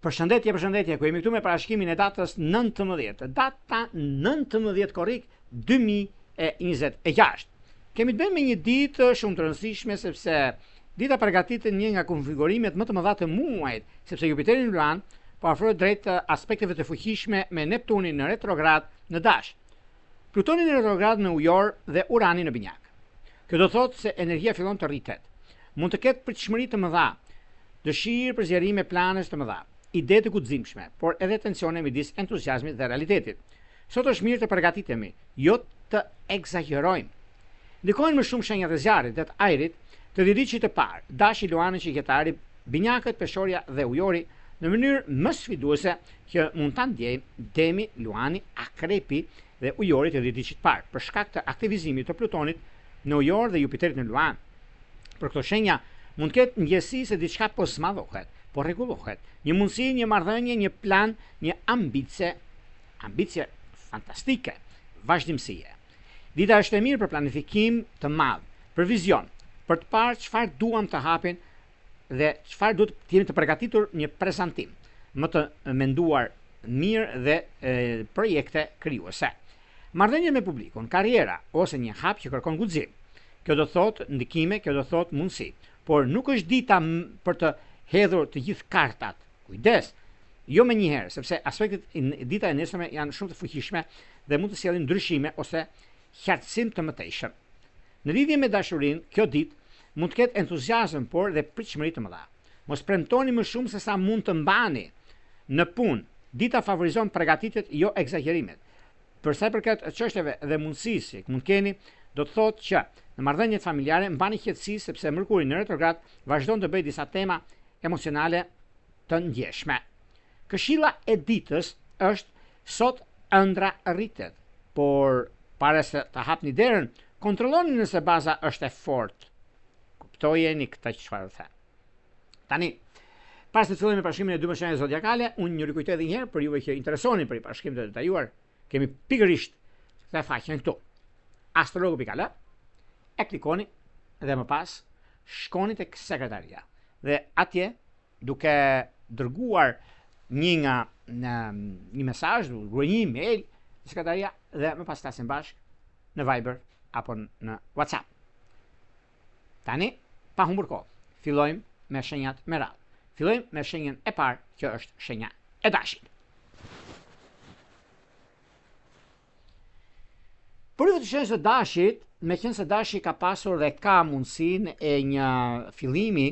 Përshëndetje, ku jemi këtu me parashkimin e datës 19, data 19 korrik 2026. Kemi të bëjmë me një ditë shumë të rëndësishme sepse dita përgatitet një nga konfigurimet më të mëdha të muajit, sepse Jupiteri në Luan po afrohet drejt aspekteve të fuqishme me Neptunin në retrograd në Dash, Plutonin në retrograd në Ujor dhe Urani në Binjak. Kjo do thotë se energjia fillon të rritet. Mund të ketë pritshmëri të mëdha, dëshirë për zgjerime planesh të mëdha, ide të guximshme, por edhe tensione midis entuziazmit dhe realitetit. Sot është mirë të përgatitemi, jo të egzagerojmë. Ndikojnë më shumë shenjat e zjarrit dhe të ajrit të dhjetëçit të parë, Dashi, Luani, Qiqetari, Binjakët, Peshorja dhe Ujori në mënyrë më sfiduese që mund ta ndjejmë Demi, Luani, Akrepi dhe Ujori të dhjetëçit të parë, për shkak të aktivizimit të Plutonit në Ujor dhe Jupiterit në Luan. Për këto shenja mund të ketë ndjesi se diçka po smadhohet, po rregullohet. Një mundësi, një marrëdhënie, një plan, një ambicie fantastike, vazhdimësie. Dita është e mirë për planifikim të madh, për vizion, për të parë çfarë duam të hapin dhe çfarë duhet të jemi të përgatitur një prezantim, më të menduar mirë dhe projekte krijuese. Marrëdhënie me publikun, karriera ose një hap që kërkon guxim. Kjo do thotë ndikime, kjo do thotë mundësi, por nuk është dita për të hedhur të gjithë kartat. Kujdes, jo me njëherë, sepse aspektet dita e nesërme janë shumë të fuqishme dhe mund të sjellin ndryshime ose qartësim të mëtejshëm. Në lidhje me dashurinë, kjo ditë mund të ketë entuziazëm, por dhe pritshmëri të mëdha. Mos premtoni më shumë se sa mund të mbani. Në punë, dita favorizon përgatitjet, jo egzagerimet. Për sa i përket çështjeve dhe mundësisë që mund keni, do të thotë që në marrëdhëniet familjare mbani qetësi sepse Mërkuri në retrograd vazhdon të bëjë disa tema emocionale të ndjeshme. Këshilla e ditës është sot ëndra rritet, por para se të hapni derën, kontrolloni nëse baza është e fortë. Kuptojeni këtë çfarë them. Tani, pas të fillojmë me parashikimin e 12 shenjave zodiakale, unë ju rikujtoj edhe një herë për juve që interesoni për parashikim të detajuar, kemi pikërisht këtë faqen këtu. Astrologu.al, e klikoni dhe më pas shkoni tek sekretaria. Dhe atje, duke dërguar një mesazh, një email në sekretaria dhe më pas flasim bashkë në Viber apo në WhatsApp. Tani, pa humbur kohë, fillojmë me shenjat me radhë. Fillojmë me shenjën e parë, që është shenja e Dashit. Për të shenjës së Dashit, meqense Dashi ka pasur dhe ka mundësinë e një fillimi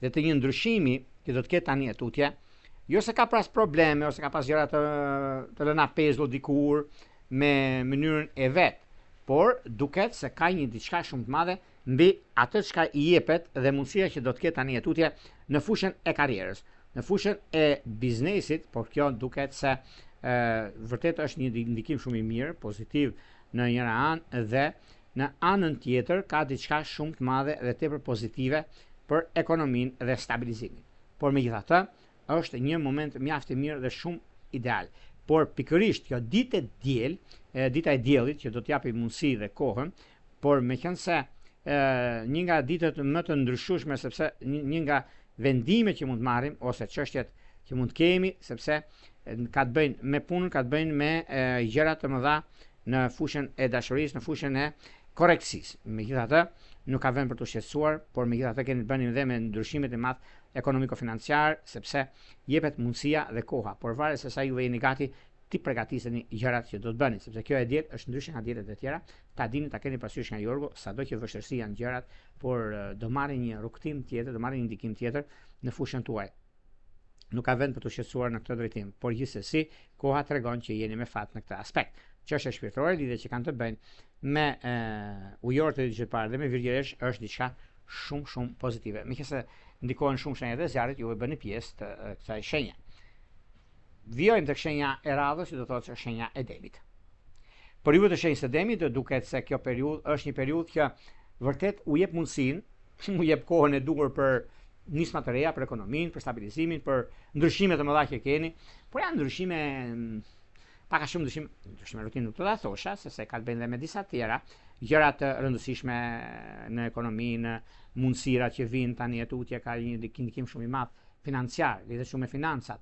dhe të një ndryshimi që do të ketë tani e tutje, jo se ka pas probleme ose ka pas gjëra të lëna pezull dikur me mënyrën e vet, por duket se ka një diçka shumë të madhe mbi atë çka i jepet dhe mundësia që do të ketë tani e tutje në fushën e karrierës, në fushën e biznesit, por kjo duket se vërtet është një ndikim shumë i mirë, pozitiv në njëra anë dhe në anën tjetër ka diçka shumë të madhe dhe tepër pozitive për ekonominë dhe stabilizimin. Por megjithatë, është një moment mjaft i mirë dhe shumë ideal. Por pikërisht kjo dita e diellit që do të japi mundësi dhe kohën, por meqense një nga ditët më të ndryshueshme, sepse një nga vendimet që mund të marrim ose çështjet që mund të kemi, sepse ka të bëjnë me punën, ka të bëjnë me gjëra të mëdha në fushën e dashurisë, në fushën e korrekcisë. Megjithatë, nuk ka vend për të shqetësuar, por megjithatë keni të bëni edhe me ndryshimet e madh ekonomiko-financiar, sepse jepet mundësia dhe koha, por varet se sa ju jeni gati ti përgatiseni gjërat që do të bëni, sepse kjo e diet është ndryshe nga ditët e tjera. Ta dini, ta keni parasysh nga Jorgo, sado që vështirësi janë gjërat, por do marrin një rrugtim tjetër, do marrin një ndikim tjetër në fushën tuaj. Nuk ka vend për të shqetësuar në këtë drejtim, por gjithsesi koha tregon që jeni me fat në këtë aspekt. Çështja shpirtërore, lidhje që kanë të bëjnë me ujorët e ditës së parë dhe me virgjëresh është diçka shumë pozitive. Meqense ndikojnë shumë shenjat e zjarrit, ju e bëni pjesë të kësaj shenje. Vijojmë tek shenja e radhës, që do thotë se shenja e Demit. Për ju të shenjës së Demit, duket se kjo periudhë është një periudhë që vërtet u jep mundësinë, u jep kohën e duhur për nisma të reja, për ekonominë, për stabilizimin, për ndryshimet e mëdha që keni, por janë ndryshime paka shumë ndryshime rutinë nuk të da thosha, se ka të bëjnë dhe me disa tjera, gjëra të rëndësishme në ekonominë, mundësirat që vinë tani e tutje, ka një ndikim shumë i madh financiar, lidhet shumë me financat.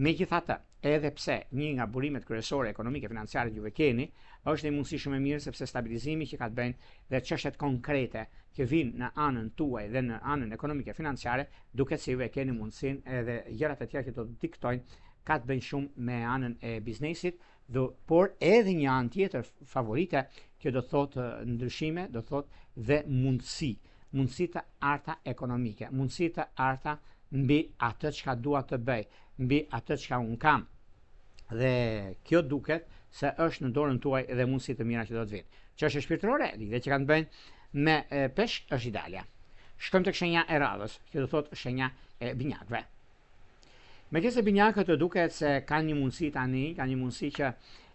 Megjithatë, edhe pse një nga burimet kryesore ekonomike financiare që juve keni, është një mundësi shumë e mirë sepse stabilizimi që ka të bëjnë dhe çështjet konkrete që vinë në anën tuaj dhe në anën ekonomike financiare, duket se juve keni mundësinë edhe gjërat e tjera që do të diktojnë ka të bëjnë shumë me anën e biznesit, por edhe një anë tjetër favorite që do të thotë ndryshime, do të thotë dhe mundësi të arta ekonomike, mundësi të arta mbi atë çka dua të bëj, mbi atë çka un kam. Dhe kjo duket se është në dorën tuaj edhe mundësi të mira që do të vinë. Çështje shpirtërore, lidhje që kanë të bëjnë me peshk është idealja. Shkojmë tek shenja e radhës, që do thotë shenja e binjakëve. Megjithëse binjakët të duket se kanë një mundësi tani, kanë një mundësi që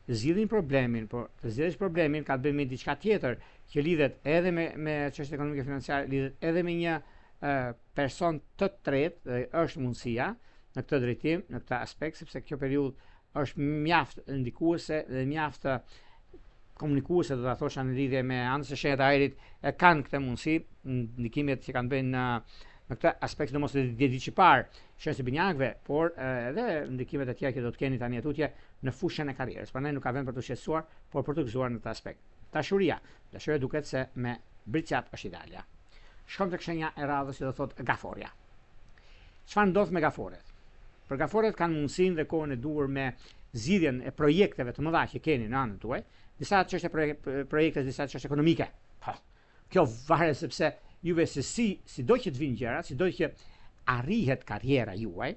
zgjidhin problemin, por të zgjidhësh problemin ka të bëjë me diçka tjetër që lidhet edhe me çështje ekonomike financiare, lidhet edhe me një person të tretë, dhe është mundësia në këtë drejtim, në këtë aspekt, sepse kjo periudhë është mjaft ndikuese dhe mjaft komunikuese, do ta thosha në lidhje me anës së shenjave të ajrit, e kanë këtë mundësi, ndikimet që kanë bënë në këtë aspekt, sidomos djedi që parë shenjës së binjakëve, por edhe ndikimet e tjera që do të keni tani tutje në fushën e karrierës. Prandaj nuk ka vend për të shqetësuar, por për të gëzuar në këtë aspekt. Dashuria duket se me bricat është idealja. Shkojmë tek shenja e radhës që do thotë gaforja. Çfarë ndodh me gaforet? Për gaforet kanë mundësinë dhe kohën e duhur me zgjidhjen e projekteve të mëdha që keni në anën tuaj, disa çështje projekte, disa çështje ekonomike. Kjo varet sepse juve se sido që të vinë gjërat, sido që arrihet karriera juaj,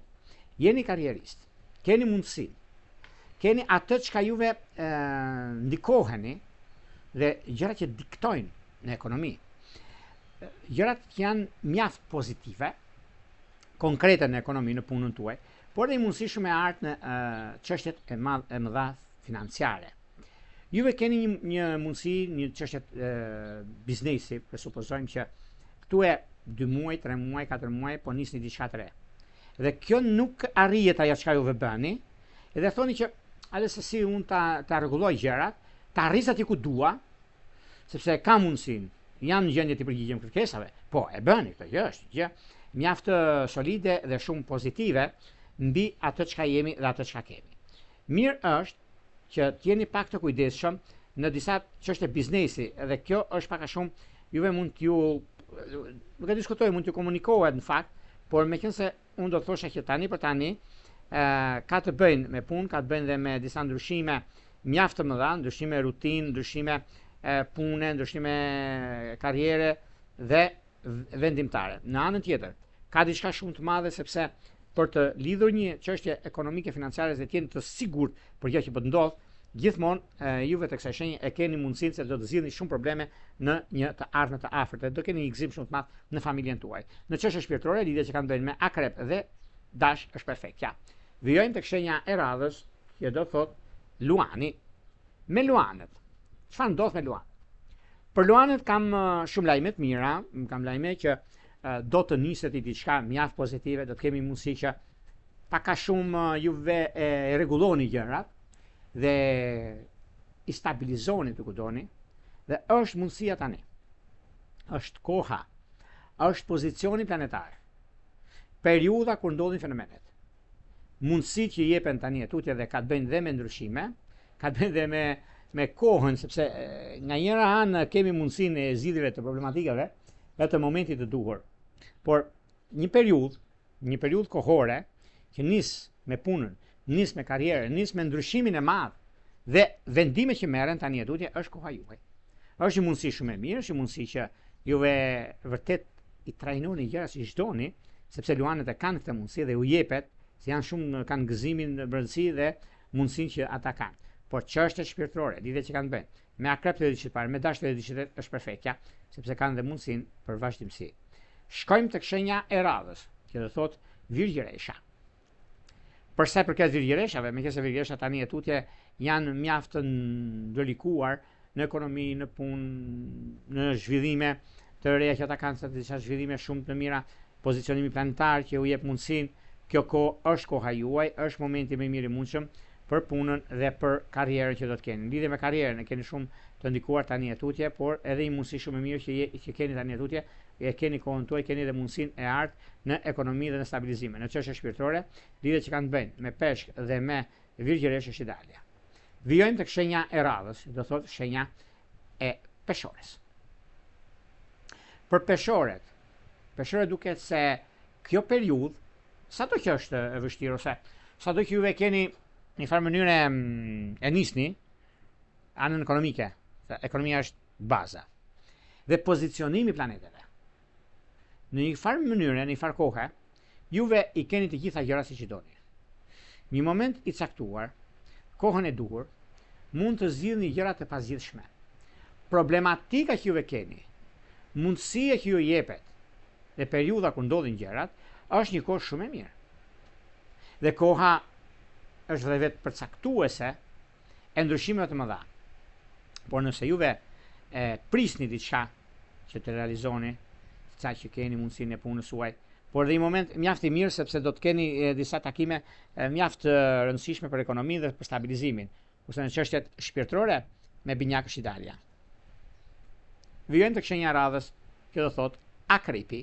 jeni karrierist, keni mundësinë, keni atë çka juve ndikoheni dhe gjërat që diktojnë në ekonomi. Gjërat që janë mjaft pozitive, konkrete në ekonomi, në punën tuaj, por dhe i mundësi shumë e artë në çështjet e mëdha financiare. Juve keni një mundësi, një çështjet biznesi, presupozojmë që këtu e 2 muaj, 3 muaj, 4 muaj, po nisni diçka të re. Dhe kjo nuk arrihet ajo çka juve bëni, edhe thoni që a se si unë ta rregulloj gjërat, ta arris atje ku dua, sepse kam mundësinë, jam në gjendje të përgjigjem kërkesave, po e bëni këtë gjë, është gjë mjaft solide dhe shumë pozitive mbi atë çka jemi dhe atë çka kemi. Mirë është që t'jeni pak të kujdesshëm në disa çështje biznesi, dhe kjo është pak a shumë juve mund t'ju, nuk e diskutoj, mund t'ju komunikohet në fakt, por meqense unë do të thosha që tani për tani ka të bëjnë me punë, ka të bëjnë dhe me disa ndryshime mjaft të mëdha, ndryshime rutinë, ndryshime pune, ndryshime karriere dhe vendimtare. Në anën tjetër, ka diçka shumë të madhe sepse për të lidhur një çështje ekonomike financiare dhe të jeni të sigurt për gjë që po të ndodh, gjithmonë juve tek kësaj shenje e keni mundësinë se do të zgjidhni shumë probleme në një të ardhmen të afërt, do keni një gëzim shumë të madh në familjen tuaj. Në çështje shpirtërore, lidhja që kanë bënë me akrep dhe dash është perfektja. Vijojmë tek shenja e radhës, që do thotë luani. Me luanët, çfarë ndodh me luanët? Për luanët kam shumë lajme të mira, kam lajme që do të niset i diçka mjaft pozitive, do të kemi mundësi që pak a shumë juve e rregulloni gjërat dhe i stabilizoni të kudoni, dhe është mundësia tani. Është koha, është pozicioni planetar. Periudha kur ndodhin fenomenet. Mundësi që jepen tani tutje dhe ka të bëjnë dhe me ndryshime, ka të bëjnë dhe me kohën, sepse nga njëra anë kemi mundësinë e zgjidhjeve të problematikave vetë momentit të duhur. Por një periudhë kohore që nis me punën, nis me karrierën, nis me ndryshimin e madh dhe vendimet që merren tani tutje, është koha juaj. Është një mundësi shumë e mirë, është një mundësi që juve vërtet i trajnoni gjërat si doni, sepse luanët e kanë këtë mundësi dhe u jepet, se janë shumë, kanë gëzimin në brendësi dhe mundësinë që ata kanë. Por çështjet shpirtërore, lidhjet që kanë bën me akrep të diçit parë, me dashur të diçit është perfektja, sepse kanë dhe mundësinë për vazhdimsi. Shkojmë tek shenja e radhës, që do thotë virgjëresha. Për sa i përket virgjëreshave, meqense virgjëresha tani tutje janë mjaft ndërlikuar në ekonomi, në punë, në zhvillime të reja që ata kanë, disa zhvillime shumë të mira, pozicionimi planetar që u jep mundësinë, kjo kohë është koha juaj, është momenti më i mirë i mundshëm për punën dhe për karrierën që do të keni. Lidhje me karrierën e keni shumë të ndikuar tani tutje, por edhe një mundësi shumë e mirë që keni tani tutje e keni kohën tuaj, keni dhe mundësinë e artë në ekonomi dhe në stabilizime. Në çështje shpirtërore, lidhjet që kanë të bëjnë me peshk dhe me virgjëresh është ideale. Vijojmë tek shenja e radhës, do thotë shenja e peshores. Për peshore duket se kjo periudhë, sado që është e vështirë ose sado që juve keni në një farë mënyrë e nisni anën ekonomike, se ekonomia është baza. Dhe pozicionimi planeteve. Në një farë mënyrë, në një farë kohë, juve i keni të gjitha gjërat siç i doni. Një moment i caktuar, kohën e duhur, mund të zgjidhni gjërat e pazgjidhshme. Problematika që juve keni, mundësia që ju jepet dhe periudha kur ndodhin gjërat, është një kohë shumë e mirë. Dhe koha është dhe vetë përcaktuese e ndryshimeve të mëdha. Por nëse juve prisni diçka që të realizoni, sa që keni mundësinë e punës suaj, por dhe një moment mjaft i mirë sepse do të keni disa takime mjaft rëndësishme për ekonominë dhe për stabilizimin, kurse në çështjet shpirtërore me binjak është idealja. Vijojmë tek shenja e radhës, që do thotë akrepi.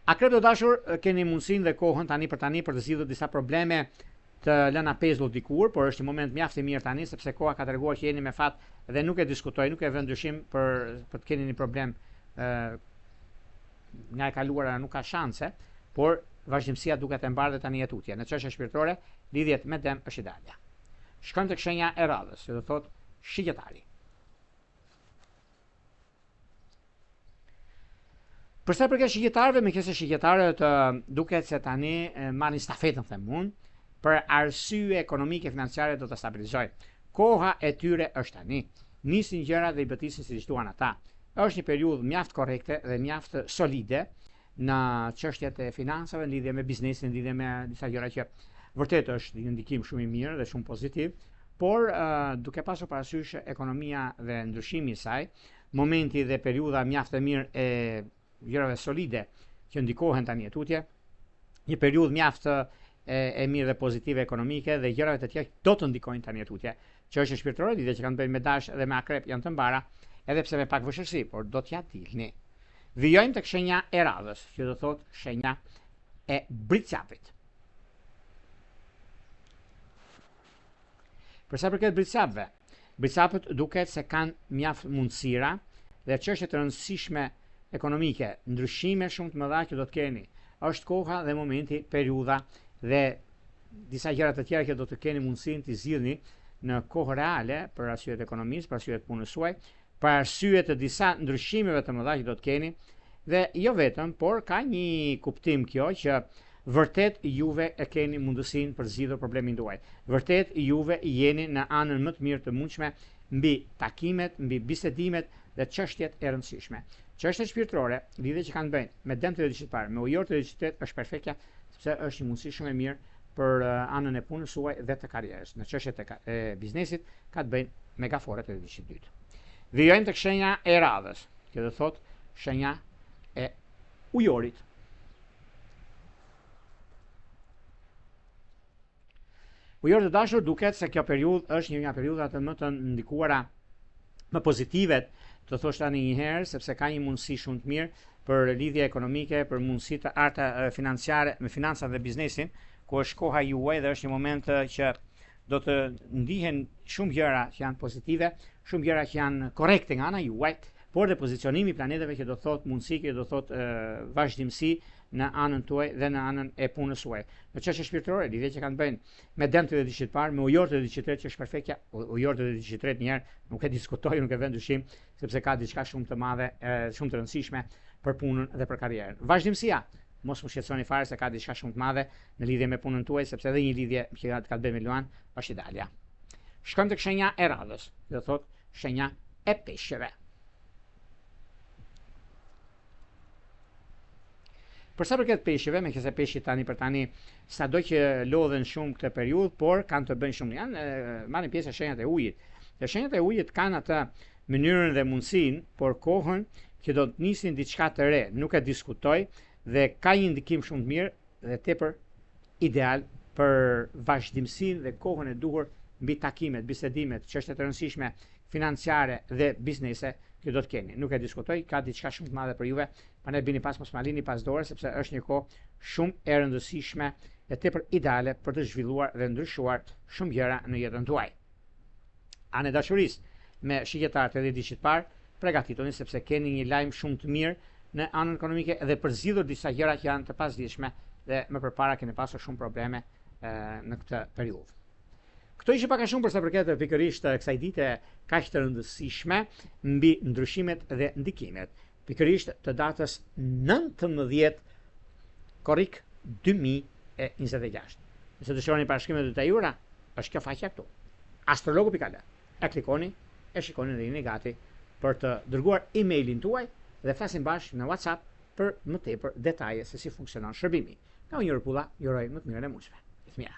Akrep të dashur, keni mundësinë dhe kohën tani për të zgjidhur disa probleme të lëna pezullt dikur, por është një moment mjaft i mirë tani sepse koha ka treguar që jeni me fat dhe nuk e diskutoj, nuk e vë ndryshim për të keni një problem nga e kaluara nuk ka shanse, por vazhdimësia duket e mbarë dhe tani e tutje. Në çështje shpirtërore, lidhjet me dem është ideale. Shkojmë tek shenja e radhës, që do thotë shigjetari. Për sa i përket shigjetarëve, me kësaj shigjetarët duket se tani marrin stafetën, them unë, për arsye ekonomike financiare do të stabilizojnë. Koha e tyre është tani. Nisin gjërat dhe i bëtisin siç duan ata. Është një periudhë mjaft korrekte dhe mjaft solide në çështjet e financave, në lidhje me biznesin, në lidhje me disa gjëra që vërtet është një ndikim shumë i mirë dhe shumë pozitiv, por duke pasur parasysh ekonomia dhe ndryshimi i saj, momenti dhe periudha mjaft e mirë e gjërave solide që ndikohen tani e tutje, një periudhë mjaft e mirë dhe pozitive ekonomike dhe gjërave të tjera do të ndikojnë tani e tutje. Çështje shpirtërore, lidhje që kanë bëjnë me dash dhe me akrep janë të mbara, edhe pse me pak vështirësi, por do t'ja dilni. Vijojmë tek shenja e radhës, që do thotë shenja e bricapit. Për sa përket bricapëve, bricapët duket se kanë mjaft mundësira dhe çështje të rëndësishme ekonomike, ndryshime shumë të mëdha që do të keni. Është koha dhe momenti, periudha dhe disa gjëra të tjera që do të keni mundësinë të zgjidhni në kohë reale për arsye të ekonomisë, për arsye të punës suaj, për arsye të disa ndryshimeve të mëdha që do të keni dhe jo vetëm, por ka një kuptim kjo që vërtet juve e keni mundësinë për zgjidhur problemin tuaj. Vërtet juve jeni në anën më të mirë të mundshme mbi takimet, mbi bisedimet dhe çështjet e rëndësishme. Çështjet shpirtërore, lidhje që kanë bëjnë me dëmt të diçit parë, me ujor të diçit është perfektja, sepse është një mundësi shumë e mirë për anën e punës suaj dhe të karrierës. Në çështjet e biznesit ka të bëjnë me gaforet e diçit dytë. Vijojmë tek shenja e radhës, që do thotë shenja e ujorit. Ujorët të dashur, duket se kjo periudhë është një periudha të më të ndikuara më pozitive, të thosh tani një herë, sepse ka një mundësi shumë të mirë për lidhje ekonomike, për mundësi të arta financiare me financat dhe biznesin, ku është koha juaj dhe është një moment që do të ndihen shumë gjëra që janë pozitive, shumë gjëra që janë korrekte nga ana juaj, por dhe pozicionimi i planeteve që do thotë mundësi, që do thotë vazhdimsi në anën tuaj dhe në anën e punës suaj. Në çështje shpirtërore, lidhje që kanë bëjnë me dëmt të diçit parë, me ujor të diçit tretë që është perfektja, ujor të diçit tretë një herë nuk e diskutoj, nuk e vë ndryshim, sepse ka diçka shumë të madhe, shumë të rëndësishme për punën dhe për karrierën. Vazhdimësia, mos u shqetësoni fare se ka diçka shumë të madhe në lidhje me punën tuaj, sepse edhe një lidhje që ka të bëjë me Luan është idealja. Shkojmë tek shenja e radhës, do thotë shenja e peshqeve. Për sa përket peshqeve, me kësaj peshqit tani për tani, sado që lodhen shumë këtë periudhë, por kanë të bëjnë shumë, janë marrin pjesë shenjat e ujit. Dhe shenjat e ujit kanë atë mënyrën dhe mundësinë, por kohën që do të nisin diçka të re, nuk e diskutoj dhe ka një ndikim shumë të mirë dhe tepër ideal për vazhdimsinë dhe kohën e duhur mbi takimet, bisedimet, çështjet e rëndësishme financiare dhe biznese që do të keni. Nuk e diskutoj, ka diçka shumë të madhe për juve, prandaj bini pas mos ma lini pas dore sepse është një kohë shumë e rëndësishme e tepër ideale për të zhvilluar dhe ndryshuar shumë gjëra në jetën tuaj. Anë e dashurisë me shigjetarët e ditësh të parë, përgatituni sepse keni një lajm shumë të mirë në anën ekonomike dhe përzgjidhur disa gjëra që janë të pasdieshme dhe më përpara keni pasur shumë probleme në këtë periudhë. Këto ishte pak a shumë për sa përket pikërisht kësaj dite kaq të rëndësishme mbi ndryshimet dhe ndikimet, pikërisht të datës 19 korrik 2026. Nëse dëshironi parashkrimet detajura, është kjo faqja këtu. Astrologu.al. E klikoni, e shikoni dhe jeni gati për të dërguar emailin tuaj dhe flasim bashkë në WhatsApp për më tepër detaje se si funksionon shërbimi. Nga unë Jurpulla, ju uroj më të mirën e mundshme. Gjithë mira.